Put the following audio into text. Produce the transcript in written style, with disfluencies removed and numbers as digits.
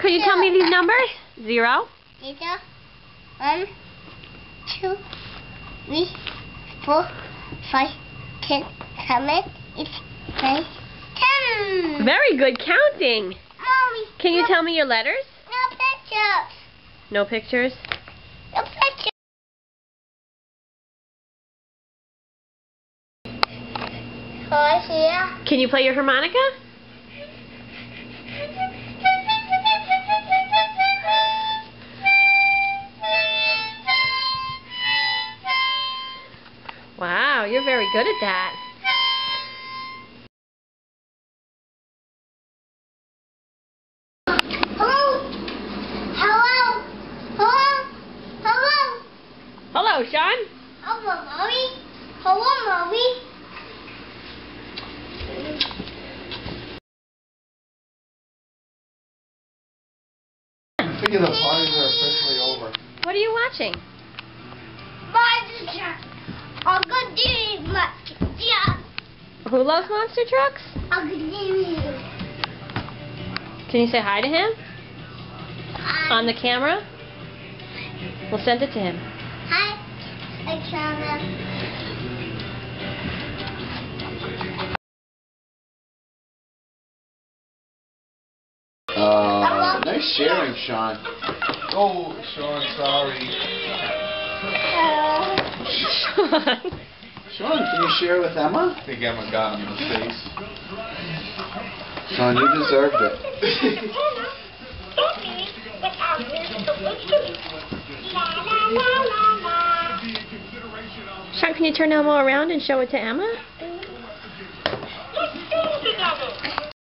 can you tell me these numbers? 0. 1, 2, 3, 4, 5, 10, 11, 8, 9, 10. Very good counting. Mommy, Can you tell me your letters? no pictures. No pictures? No pictures. Oh, here. Can you play your harmonica? Wow, you're very good at that. Hello. Hello. Hello. Hello. Hello, Sean. Hello, Mommy. Hello, Mommy. I figure the parties are officially over. What are you watching? Monster. I'm gonna do yeah. Who loves monster trucks? I'm gonna do Can you say hi to him? On the camera? We'll send it to him. Hi, Alexander. Nice sharing, Sean. Oh, Sean, sorry. Sean, can you share with Emma? I think Emma got him in the face. Sean, you deserved it. Sean, can you turn Elmo around and show it to Emma?